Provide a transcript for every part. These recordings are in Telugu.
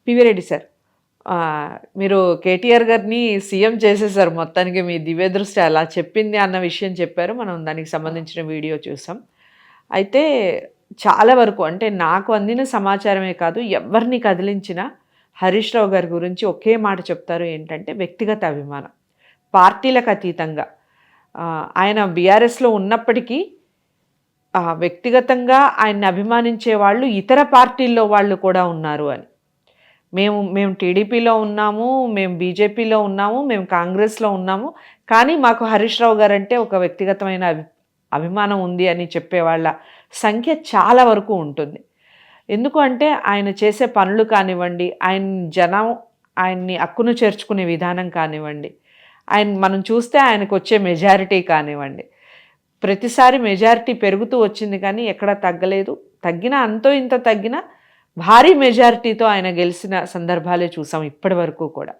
పివి రెడ్డి సార్, మీరు కేటీఆర్ గారిని సీఎం చేసేసారు మొత్తానికి, మీ దివ్య దృష్టి అలా చెప్పింది అన్న విషయం చెప్పారు. మనం దానికి సంబంధించిన వీడియో చూసాం. అయితే చాలా వరకు అంటే నాకు అందిన సమాచారమే కాదు, ఎవరిని కదిలించినా హరీష్ రావు గారి గురించి ఒకే మాట చెప్తారు, ఏంటంటే వ్యక్తిగత అభిమానం, పార్టీలకు అతీతంగా. ఆయన బీఆర్ఎస్లో ఉన్నప్పటికీ వ్యక్తిగతంగా ఆయన్ని అభిమానించే వాళ్ళు ఇతర పార్టీల్లో వాళ్ళు కూడా ఉన్నారు అని. మేము టీడీపీలో ఉన్నాము, మేము బీజేపీలో ఉన్నాము, మేము కాంగ్రెస్లో ఉన్నాము, కానీ మాకు హరీష్ రావు గారు అంటే ఒక వ్యక్తిగతమైన అభిమానం ఉంది అని చెప్పేవాళ్ళ సంఖ్య చాలా వరకు ఉంటుంది. ఎందుకు అంటే ఆయన చేసే పనులు కానివ్వండి, ఆయన్ని అక్కును చేర్చుకునే విధానం కానివ్వండి, మనం చూస్తే ఆయనకు వచ్చే మెజారిటీ కానివ్వండి, ప్రతిసారి మెజారిటీ పెరుగుతూ వచ్చింది కానీ ఎక్కడా తగ్గలేదు. తగ్గినా అంతో ఇంత తగ్గినా భారీ మెజారిటీతో ఆయన గెలిచిన సందర్భాలే చూసాం ఇప్పటి వరకు కూడా.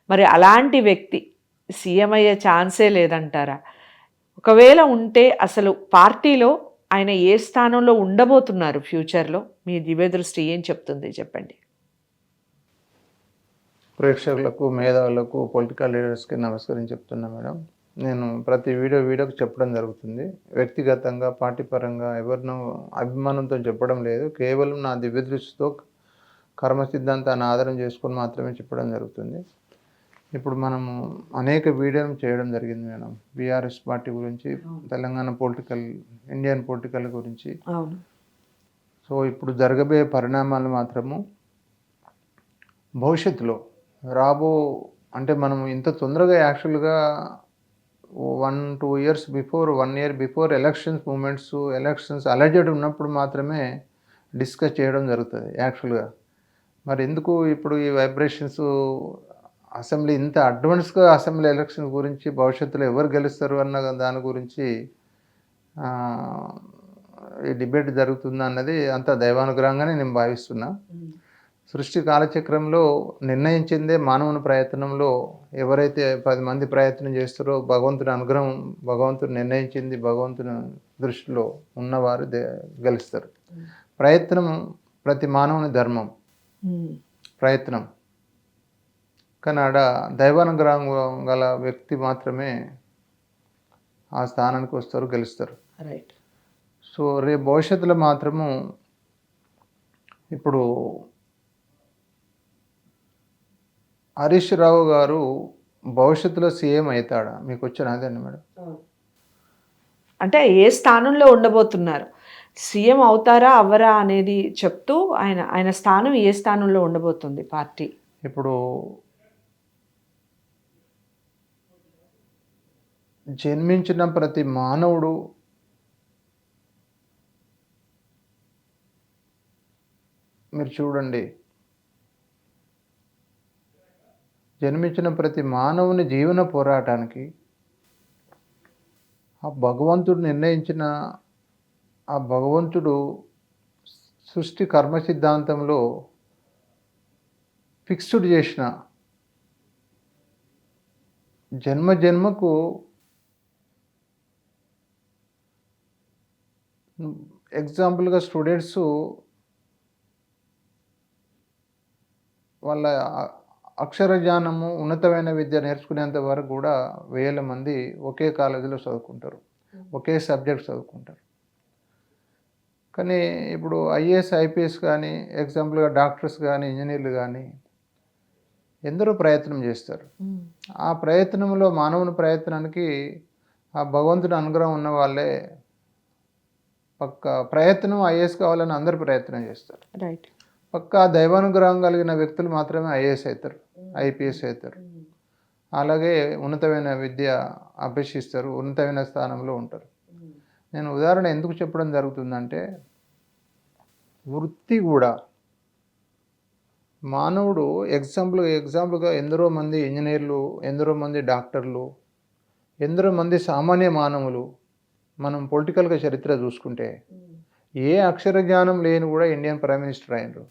మరి అలాంటి వ్యక్తి సీఎం అయ్యే ఛాన్సే లేదంటారా? ఒకవేళ ఉంటే అసలు పార్టీలో ఆయన ఏ స్థానంలో ఉండబోతున్నారు ఫ్యూచర్లో? మీ దివ్య దృష్టి ఏం చెప్తుంది చెప్పండి. ప్రేక్షకులకు, మేధావులకు, పొలిటికల్ లీడర్స్కి నమస్కారం చెప్తున్నా మేడం. నేను ప్రతి వీడియోకి చెప్పడం జరుగుతుంది. వ్యక్తిగతంగా, పార్టీ పరంగా ఎవరినో అభిమానంతో చెప్పడం లేదు. కేవలం నా దివ్య దృష్టితో కర్మ సిద్ధాంతాన్ని ఆధారం చేసుకొని మాత్రమే చెప్పడం జరుగుతుంది. ఇప్పుడు మనము అనేక వీడియోలు చేయడం జరిగింది మేడం, బీఆర్ఎస్ పార్టీ గురించి, తెలంగాణ ఇండియన్ పొలిటికల్ గురించి. సో ఇప్పుడు జరగబోయే పరిణామాలు మాత్రము భవిష్యత్తులో అంటే మనం ఇంత తొందరగా యాక్చువల్గా 1-2 years before, 1 year before elections alerted ఉన్నప్పుడు మాత్రమే డిస్కస్ చేయడం జరుగుతుంది యాక్చువల్గా. మరి ఎందుకు ఇప్పుడు ఈ వైబ్రేషన్స్ అసెంబ్లీ ఇంత అడ్వాన్స్గా అసెంబ్లీ ఎలక్షన్ గురించి, భవిష్యత్తులో ఎవరు గెలుస్తారు అన్న దాని గురించి ఈ డిబేట్ జరుగుతుందా అన్నది అంత దైవానుగ్రహంగానే నేను భావిస్తున్నా. సృష్టి కాలచక్రంలో నిర్ణయించిందే మానవుని ప్రయత్నంలో. ఎవరైతే 10 మంది ప్రయత్నం చేస్తారో భగవంతుని అనుగ్రహం, భగవంతుడు నిర్ణయించింది, భగవంతుని దృష్టిలో ఉన్నవారు గెలుస్తారు. ప్రయత్నం ప్రతి మానవుని ధర్మం, ప్రయత్నం. కానీ ఆడ దైవానుగ్రహం గల వ్యక్తి మాత్రమే ఆ స్థానానికి వస్తారు, గెలుస్తారు. రైట్. సో రేపు భవిష్యత్తులో మాత్రము ఇప్పుడు హరీష్ రావు గారు భవిష్యత్తులో సీఎం అవుతాడా? మీకు వచ్చిన అదండి మేడం. అంటే ఏ స్థానంలో ఉండబోతున్నారు, సీఎం అవుతారా అవ్వరా అనేది చెప్తూ ఆయన స్థానం ఏ స్థానంలో ఉండబోతుంది పార్టీ? ఇప్పుడు జన్మించిన ప్రతి మానవుడు మీరు చూడండి, జన్మించిన ప్రతి మానవుని జీవన పోరాటానికి ఆ భగవంతుడు నిర్ణయించిన, ఆ భగవంతుడు సృష్టి కర్మ సిద్ధాంతంలో ఫిక్స్డ్ చేసిన జన్మకు ఎగ్జాంపుల్గా స్టూడెంట్స్ వాళ్ళ అక్షర జ్ఞానము, ఉన్నతమైన విద్య నేర్చుకునేంత వరకు కూడా 1000 మంది ఒకే కాలేజీలో చదువుకుంటారు, ఒకే సబ్జెక్ట్ చదువుకుంటారు. కానీ ఇప్పుడు ఐఏఎస్, ఐపీఎస్ కానీ, ఎగ్జాంపుల్గా డాక్టర్స్ కానీ, ఇంజనీర్లు కానీ ఎందరో ప్రయత్నం చేస్తారు. ఆ ప్రయత్నంలో, మానవుని ప్రయత్నానికి ఆ భగవంతుడి అనుగ్రహం ఉన్న వాళ్ళే పక్క ప్రయత్నం ఐఏఎస్ కావాలని అందరూ ప్రయత్నం చేస్తారు. రైట్. పక్కా దైవానుగ్రహం కలిగిన వ్యక్తులు మాత్రమే ఐఏఎస్ అవుతారు, ఐపీఎస్ అవుతారు. అలాగే ఉన్నతమైన విద్య అభ్యసిస్తారు, ఉన్నతమైన స్థానంలో ఉంటారు. నేను ఉదాహరణ ఎందుకు చెప్పడం జరుగుతుందంటే, వృత్తి కూడా మానవుడు ఎగ్జాంపుల్గా ఎందరో మంది ఇంజనీర్లు, ఎందరో మంది డాక్టర్లు, ఎందరో మంది సామాన్య మానవులు. మనం పొలిటికల్గా చరిత్ర చూసుకుంటే ఏ అక్షర జ్ఞానం లేని కూడా ఇండియన్ ప్రైమ్ మినిస్టర్ అయినరు.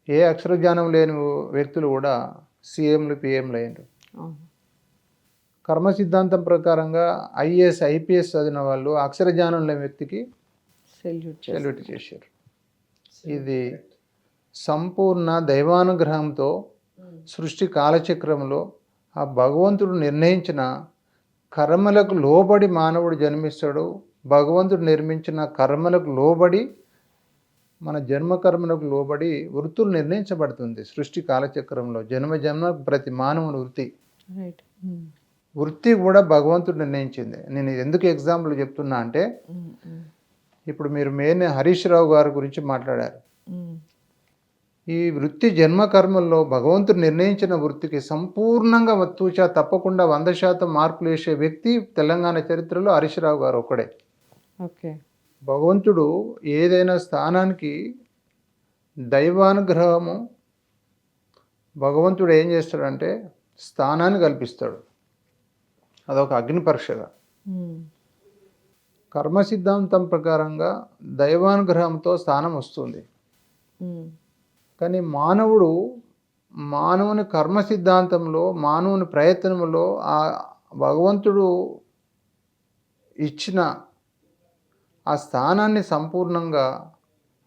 ఏ అక్షర జ్ఞానం లేని వ్యక్తులు కూడా సీఎంలు, పిఎంలు అయినరు. కర్మ సిద్ధాంతం ప్రకారంగా ఐఏఎస్, ఐపీఎస్ చదివిన వాళ్ళు అక్షర జ్ఞానం లేని వ్యక్తికి సెల్యూట్ చేశారు. ఇది సంపూర్ణ దైవానుగ్రహంతో సృష్టి కాలచక్రంలో ఆ భగవంతుడు నిర్ణయించిన కర్మలకు లోబడి మానవుడు జన్మిస్తాడు. భగవంతుడు నిర్మించిన కర్మలకు లోబడి మన జన్మ కర్మలకు లోబడి వృత్తులు నిర్ణయించబడుతుంది సృష్టి కాలచక్రంలో. జన్మ జన్మ ప్రతి మానవుని వృత్తి రైట్. వృత్తి కూడా భగవంతుడు నిర్ణయించింది. నేను ఇది ఎందుకు ఎగ్జాంపుల్ చెప్తున్నా అంటే ఇప్పుడు మీరు మెయిన్ హరీష్ రావు గారి గురించి మాట్లాడారు. ఈ వృత్తి జన్మ కర్మల్లో భగవంతుడు నిర్ణయించిన వృత్తికి సంపూర్ణంగా తూచా తప్పకుండా 100% మార్కులు వేసే వ్యక్తి తెలంగాణ చరిత్రలో హరీష్ రావు గారు ఒక్కడే. ఓకే. భగవంతుడు ఏదైనా స్థానానికి దైవానుగ్రహము భగవంతుడు ఏం చేస్తాడంటే స్థానాన్ని కల్పిస్తాడు. అదొక అగ్ని పరీక్షగా. కర్మ సిద్ధాంతం ప్రకారంగా దైవానుగ్రహంతో స్థానం వస్తుంది. కానీ మానవుని కర్మ సిద్ధాంతంలో మానవుని ప్రయత్నంలో ఆ భగవంతుడు ఇచ్చిన ఆ స్థానాన్ని సంపూర్ణంగా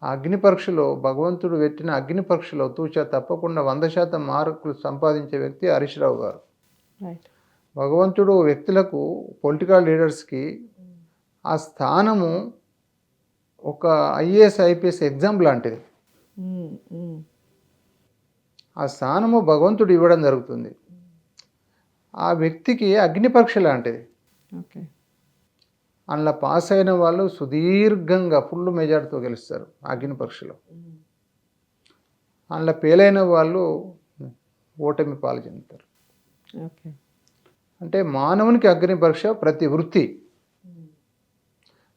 అగ్ని పరీక్షలో భగవంతుడు పెట్టిన అగ్ని పరీక్షలో తూచా తప్పకుండా 100% మార్కులు సంపాదించే వ్యక్తి హరీష్ రావు గారు. భగవంతుడు వ్యక్తులకు పొలిటికల్ లీడర్స్కి ఆ స్థానము ఒక ఐఏఎస్ ఐపీఎస్ ఎగ్జామ్ లాంటిది. ఆ స్థానము భగవంతుడు ఇవ్వడం జరుగుతుంది. ఆ వ్యక్తికి అగ్ని పరీక్ష లాంటిది. ఓకే. అందులో పాస్ అయిన వాళ్ళు సుదీర్ఘంగా ఫుల్ మెజార్టీతో గెలుస్తారు అగ్ని పరీక్షలో. అందులో ఫెయిల్ అయిన వాళ్ళు ఓటమి పాలు చెందుతారు. ఓకే. అంటే మానవునికి అగ్ని పరీక్ష ప్రతి వృత్తి.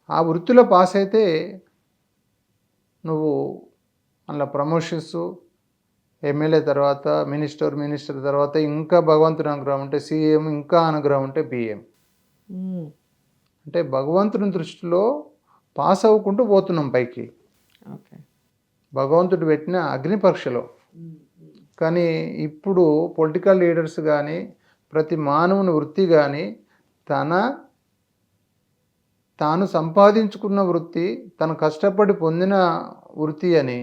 ఆ వృత్తిలో పాస్ అయితే నువ్వు అందులో ప్రమోషన్స్, ఎమ్మెల్యే తర్వాత మినిస్టర్ తర్వాత ఇంకా భగవంతుని అనుగ్రహం ఉంటే సీఎం, ఇంకా అనుగ్రహం ఉంటే పిఎం. అంటే భగవంతుని దృష్టిలో పాస్ అవ్వకుంటూ పోతున్నాం పైకి ఓకే. భగవంతుడు పెట్టిన అగ్ని పరీక్షలో. కానీ ఇప్పుడు పొలిటికల్ లీడర్స్ కానీ ప్రతి మానవుని వృత్తి కానీ తాను సంపాదించుకున్న వృత్తి, తను కష్టపడి పొందిన వృత్తి అని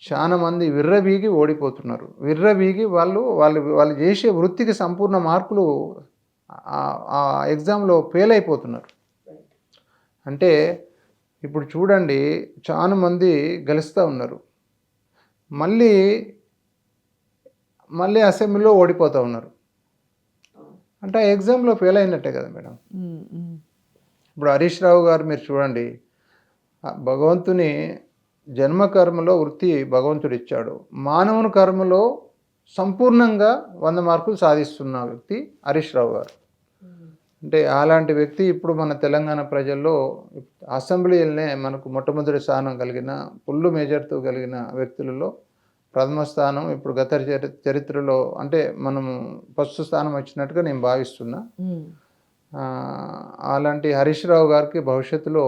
చాలామంది విర్రవీగి ఓడిపోతున్నారు. విర్రవీగి వాళ్ళు చేసే వృత్తికి సంపూర్ణ మార్కులు ఆ ఎగ్జామ్లో ఫెయిల్ అయిపోతున్నారు. అంటే ఇప్పుడు చూడండి, చాలామంది గెలుస్తూ ఉన్నారు, మళ్ళీ అసెంబ్లీలో ఓడిపోతూ ఉన్నారు. అంటే ఆ ఎగ్జామ్లో ఫెయిల్ అయినట్టే కదా మేడం. ఇప్పుడు హరీష్ రావు గారు మీరు చూడండి, భగవంతుని జన్మ కర్మలో వృత్తి భగవంతుడు ఇచ్చాడు. మానవుని కర్మలో సంపూర్ణంగా 100 మార్కులు సాధిస్తున్న వ్యక్తి హరీష్ రావు గారు. అంటే అలాంటి వ్యక్తి ఇప్పుడు మన తెలంగాణ ప్రజల్లో అసెంబ్లీలోనే మనకు మొట్టమొదటి స్థానం కలిగిన ఫుల్ మేజర్తో కలిగిన వ్యక్తులలో ప్రథమ స్థానం ఇప్పుడు గత చరిత్రలో అంటే మనము ఫస్ట్ స్థానం వచ్చినట్టుగా నేను భావిస్తున్నా. అలాంటి హరీష్ రావు గారికి భవిష్యత్తులో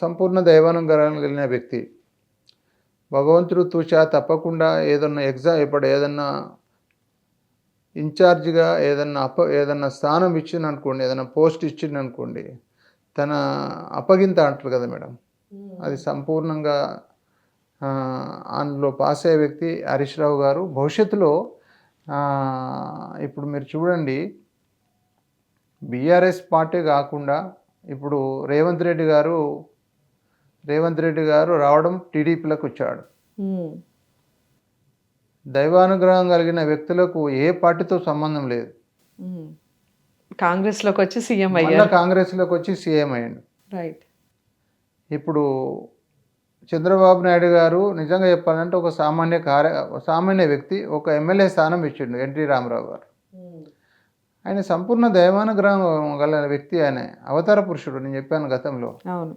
సంపూర్ణ దైవానుగ్రహం కలిగిన వ్యక్తి. భగవంతుడు తూచా తప్పకుండా ఇప్పుడు ఏదన్నా ఇన్ఛార్జిగా ఏదన్నా స్థానం ఇచ్చిందనుకోండి, ఏదైనా పోస్ట్ ఇచ్చిందనుకోండి, తన అప్పగింత అంటారు కదా మేడం, అది సంపూర్ణంగా అందులో పాస్ అయ్యే వ్యక్తి హరీష్ రావు గారు. భవిష్యత్తులో ఇప్పుడు మీరు చూడండి, బీఆర్ఎస్ పార్టీ కాకుండా ఇప్పుడు రేవంత్ రెడ్డి గారు రావడం టీడీపీలోకి వచ్చాడు. దైవానుగ్రహం కలిగిన వ్యక్తులకు ఏ పార్టీతో సంబంధం లేదు. కాంగ్రెస్లోకి వచ్చి సీఎం అయ్యాడు. కాంగ్రెస్లోకి వచ్చి సీఎం అయ్యాడు. రైట్. ఇప్పుడు చంద్రబాబు నాయుడు గారు నిజంగా చెప్పాలంటే ఒక సామాన్య వ్యక్తి ఒక ఎమ్మెల్యే స్థానం ఇచ్చిండు ఎన్టీ రామారావు గారు. ఆయన సంపూర్ణ దైవానుగ్రహం గల వ్యక్తి. ఆయన అవతార పురుషుడు. నేను చెప్పాను గతంలో. అవును,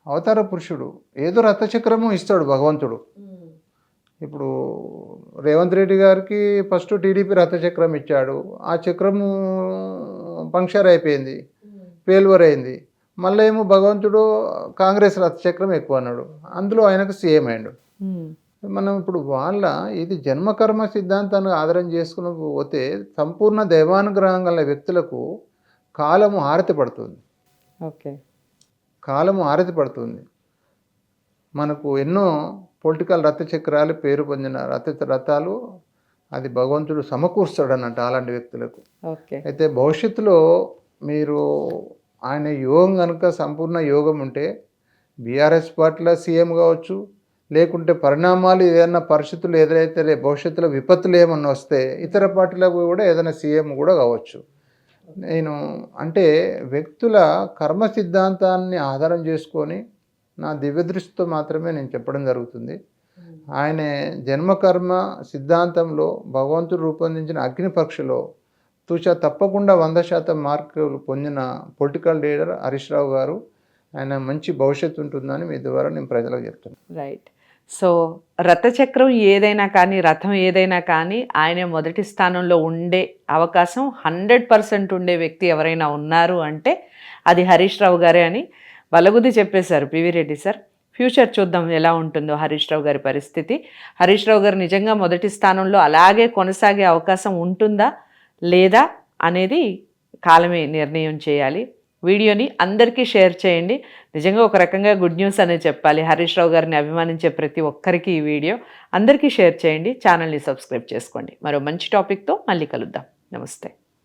అవతార పురుషుడు. ఏదో రథచక్రము ఇస్తాడు భగవంతుడు. ఇప్పుడు రేవంత్ రెడ్డి గారికి ఫస్ట్ టీడీపీ రథచక్రం ఇచ్చాడు. ఆ చక్రము పంక్చర్ అయిపోయింది, ఫెయిల్యూర్ అయింది. మళ్ళీ ఏమో భగవంతుడు కాంగ్రెస్ రథచక్రం ఎక్కువ అన్నాడు, అందులో ఆయనకు సీఎం అయ్యాడు. మనం ఇప్పుడు ఇది జన్మకర్మ సిద్ధాంతాన్ని ఆధారం చేసుకుని పోతే సంపూర్ణ దైవానుగ్రహం గల వ్యక్తులకు కాలము హారతి పడుతుంది. ఓకే. కాలము హారతి పడుతుంది. మనకు ఎన్నో పొలిటికల్ రథచక్రాలు పేరు పొందిన రథాలు అది భగవంతుడు సమకూర్స్తాడు అన్నట్టు అలాంటి వ్యక్తులకు. ఓకే. అయితే భవిష్యత్తులో మీరు ఆయన యోగం కనుక సంపూర్ణ యోగం ఉంటే బీఆర్ఎస్ పార్టీలో సీఎం కావచ్చు, లేకుంటే పరిణామాలు ఏదైనా పరిస్థితులు ఎదురైతే భవిష్యత్తులో విపత్తులు ఏమన్నా వస్తే ఇతర పార్టీలకు కూడా ఏదైనా సీఎం కూడా కావచ్చు. నేను అంటే వ్యక్తుల కర్మ సిద్ధాంతాన్ని ఆధారం చేసుకొని నా దివ్యదృష్టితో మాత్రమే నేను చెప్పడం జరుగుతుంది. ఆయన జన్మకర్మ సిద్ధాంతంలో భగవంతుడు రూపొందించిన అగ్ని పరీక్షలో తప్పకుండా 100% మార్కులు పొందిన పొలిటికల్ లీడర్ హరీష్ రావు గారు. ఆయన మంచి భవిష్యత్తు ఉంటుందని మీ ద్వారా నేను ప్రజలకు చెప్తున్నాను. రైట్. సో రథచక్రం ఏదైనా కానీ, రథం ఏదైనా కానీ ఆయన మొదటి స్థానంలో ఉండే అవకాశం 100% ఉండే వ్యక్తి ఎవరైనా ఉన్నారు అంటే అది హరీష్ రావు గారే అని వలగుది చెప్పేశారు పివి రెడ్డి సార్. ఫ్యూచర్ చూద్దాం ఎలా ఉంటుందో హరీష్ రావు గారి పరిస్థితి. హరీష్ రావు గారు నిజంగా మొదటి స్థానంలో అలాగే కొనసాగే అవకాశం ఉంటుందా లేదా అనేది కాలమే నిర్ణయం చేయాలి. వీడియోని అందరికీ షేర్ చేయండి. నిజంగా ఒక రకంగా గుడ్ న్యూస్ అనే చెప్పాలి. హరీష్ రావు గారిని అభిమానించే ప్రతి ఒక్కరికి ఈ వీడియో అందరికీ షేర్ చేయండి. ఛానల్ని సబ్స్క్రైబ్ చేసుకోండి. మరో మంచి టాపిక్తో మళ్ళీ కలుద్దాం. నమస్తే.